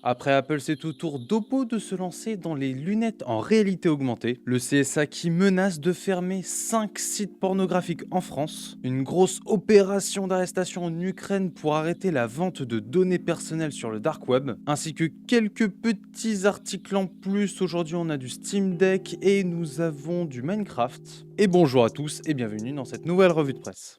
Après Apple, c'est au tour d'Oppo de se lancer dans les lunettes en réalité augmentée. Le CSA qui menace de fermer 5 sites pornographiques en France. Une grosse opération d'arrestation en Ukraine pour arrêter la vente de données personnelles sur le dark web. Ainsi que quelques petits articles en plus. Aujourd'hui, on a du Steam Deck et nous avons du Minecraft. Et bonjour à tous et bienvenue dans cette nouvelle revue de presse.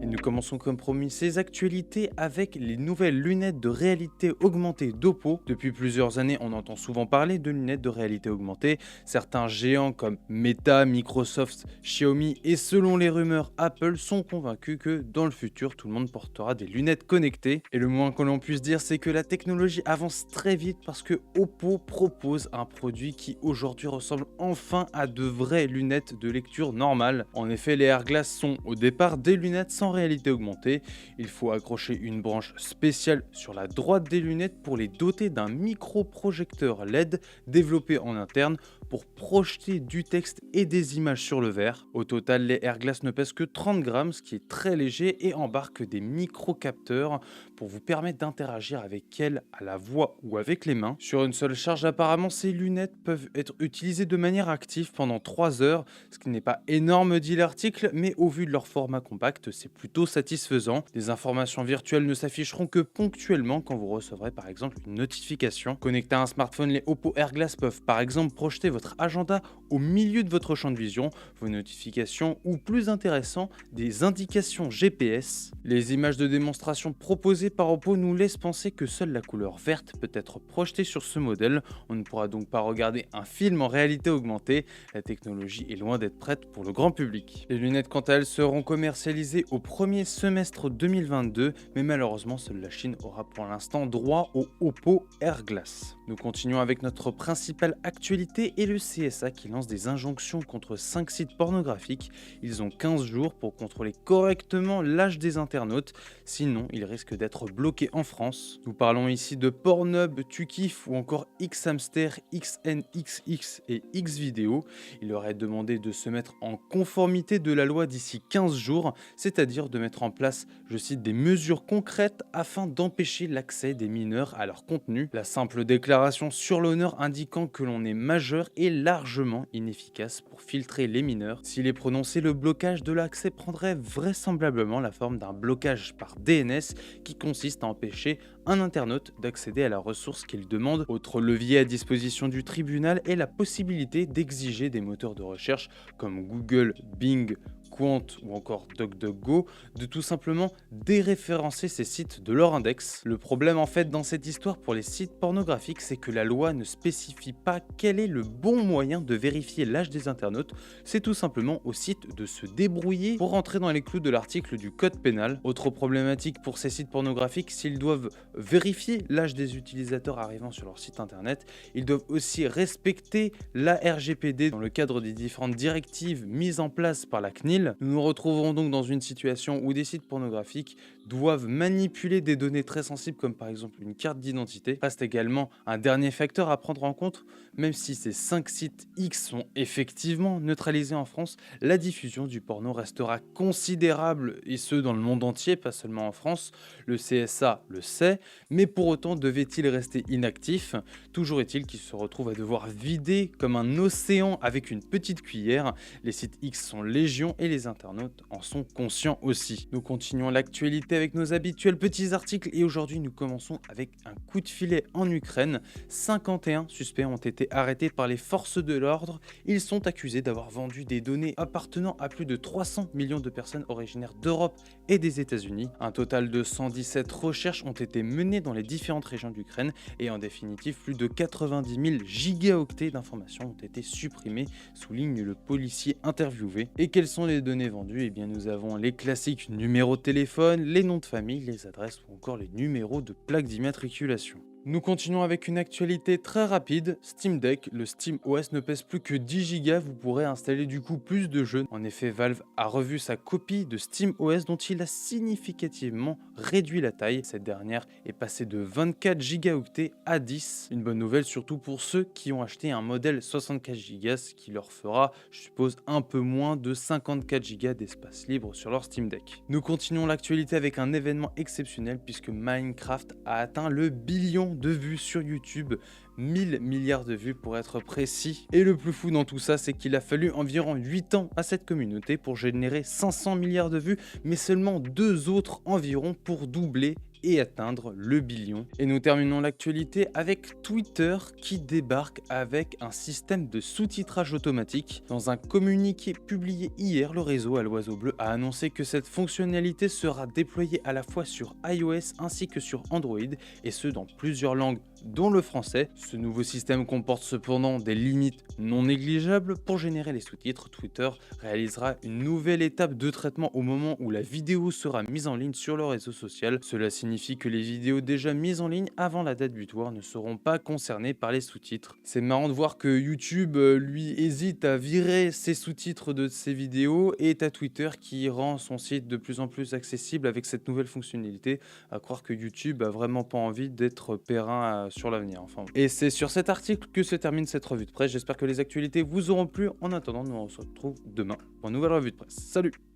Et nous commençons comme promis ces actualités avec les nouvelles lunettes de réalité augmentée d'Oppo. Depuis plusieurs années, on entend souvent parler de lunettes de réalité augmentée. Certains géants comme Meta, Microsoft, Xiaomi et selon les rumeurs Apple sont convaincus que dans le futur, tout le monde portera des lunettes connectées. Et le moins que l'on puisse dire, c'est que la technologie avance très vite parce que Oppo propose un produit qui aujourd'hui ressemble enfin à de vraies lunettes de lecture normales. En effet, les Airglass sont au départ des lunettes sans réalité augmentée. Il faut accrocher une branche spéciale sur la droite des lunettes pour les doter d'un micro-projecteur LED développé en interne pour projeter du texte et des images sur le verre. Au total, les Airglass ne pèsent que 30 grammes, ce qui est très léger et embarquent des micro-capteurs pour vous permettre d'interagir avec elles à la voix ou avec les mains. Sur une seule charge, apparemment, ces lunettes peuvent être utilisées de manière active pendant 3 heures, ce qui n'est pas énorme dit l'article, mais au vu de leur format compact, c'est plutôt satisfaisant. Les informations virtuelles ne s'afficheront que ponctuellement quand vous recevrez par exemple une notification. Connectés à un smartphone, les Oppo Airglass peuvent par exemple projeter votre agenda au milieu de votre champ de vision, vos notifications ou plus intéressant, des indications GPS. Les images de démonstration proposées par Oppo nous laissent penser que seule la couleur verte peut être projetée sur ce modèle. On ne pourra donc pas regarder un film en réalité augmentée. La technologie est loin d'être prête pour le grand public. Les lunettes quant à elles seront commercialisées au premier semestre 2022, mais malheureusement seule la Chine aura pour l'instant droit au Oppo Airglass. Nous continuons avec notre principale actualité et le CSA qui lance des injonctions contre 5 sites pornographiques. Ils ont 15 jours pour contrôler correctement l'âge des internautes, sinon ils risquent d'être bloqués en France. Nous parlons ici de Pornhub, Tukif ou encore Xhamster, XNXX et Xvideo. Il leur est demandé de se mettre en conformité de la loi d'ici 15 jours, c'est-à-dire de mettre en place, je cite, des mesures concrètes afin d'empêcher l'accès des mineurs à leur contenu. La simple déclaration sur l'honneur indiquant que l'on est majeur est largement inefficace pour filtrer les mineurs. S'il est prononcé, le blocage de l'accès prendrait vraisemblablement la forme d'un blocage par DNS qui consiste à empêcher un internaute d'accéder à la ressource qu'il demande. Autre levier à disposition du tribunal est la possibilité d'exiger des moteurs de recherche comme Google, Bing, Quant ou encore DuckDuckGo de tout simplement déréférencer ces sites de leur index. Le problème en fait dans cette histoire pour les sites pornographiques, c'est que la loi ne spécifie pas quel est le bon moyen de vérifier l'âge des internautes, c'est tout simplement au site de se débrouiller pour rentrer dans les clous de l'article du code pénal. Autre problématique pour ces sites pornographiques, s'ils doivent vérifier l'âge des utilisateurs arrivant sur leur site internet, ils doivent aussi respecter la RGPD dans le cadre des différentes directives mises en place par la CNIL. Nous nous retrouverons donc dans une situation où des sites pornographiques doivent manipuler des données très sensibles comme par exemple une carte d'identité. Reste également un dernier facteur à prendre en compte, même si ces 5 sites X sont effectivement neutralisés en France, la diffusion du porno restera considérable et ce dans le monde entier, pas seulement en France. Le CSA le sait, mais pour autant devait-il rester inactif? Toujours est-il qu'il se retrouve à devoir vider comme un océan avec une petite cuillère. Les sites X sont légion et les internautes en sont conscients aussi. Nous continuons l'actualité avec nos habituels petits articles et aujourd'hui nous commençons avec un coup de filet en Ukraine. 51 suspects ont été arrêtés par les forces de l'ordre. Ils sont accusés d'avoir vendu des données appartenant à plus de 300 millions de personnes originaires d'Europe et des États-Unis. Un total de 117 recherches ont été menées dans les différentes régions d'Ukraine et en définitive plus de 90 000 gigaoctets d'informations ont été supprimés, souligne le policier interviewé. Et quelles sont les données vendues? Eh bien nous avons les classiques numéros de téléphone, les noms de famille, les adresses ou encore les numéros de plaques d'immatriculation. Nous continuons avec une actualité très rapide, Steam Deck, le Steam OS ne pèse plus que 10 Go, vous pourrez installer du coup plus de jeux. En effet, Valve a revu sa copie de Steam OS dont il a significativement réduit la taille. Cette dernière est passée de 24 Go à 10. Une bonne nouvelle surtout pour ceux qui ont acheté un modèle 64 Go, ce qui leur fera, je suppose, un peu moins de 54 Go d'espace libre sur leur Steam Deck. Nous continuons l'actualité avec un événement exceptionnel puisque Minecraft a atteint le billion de vues sur YouTube, 1000 milliards de vues pour être précis. Et le plus fou dans tout ça, c'est qu'il a fallu environ 8 ans à cette communauté pour générer 500 milliards de vues, mais seulement 2 autres environ pour doubler et atteindre le billion. Et nous terminons l'actualité avec Twitter qui débarque avec un système de sous-titrage automatique. Dans un communiqué publié hier, le réseau à l'oiseau bleu a annoncé que cette fonctionnalité sera déployée à la fois sur iOS ainsi que sur Android, et ce dans plusieurs langues dont le français. Ce nouveau système comporte cependant des limites non négligeables. Pour générer les sous-titres, Twitter réalisera une nouvelle étape de traitement au moment où la vidéo sera mise en ligne sur le réseau social. Cela signifie que les vidéos déjà mises en ligne avant la date butoir ne seront pas concernées par les sous-titres. C'est marrant de voir que YouTube, lui, hésite à virer ses sous-titres de ses vidéos, et t'as Twitter qui rend son site de plus en plus accessible avec cette nouvelle fonctionnalité. À croire que YouTube a vraiment pas envie d'être périn sur l'avenir. Enfin, et c'est sur cet article que se termine cette revue de presse. J'espère que les actualités vous auront plu. En attendant, nous on se retrouve demain pour une nouvelle revue de presse. Salut!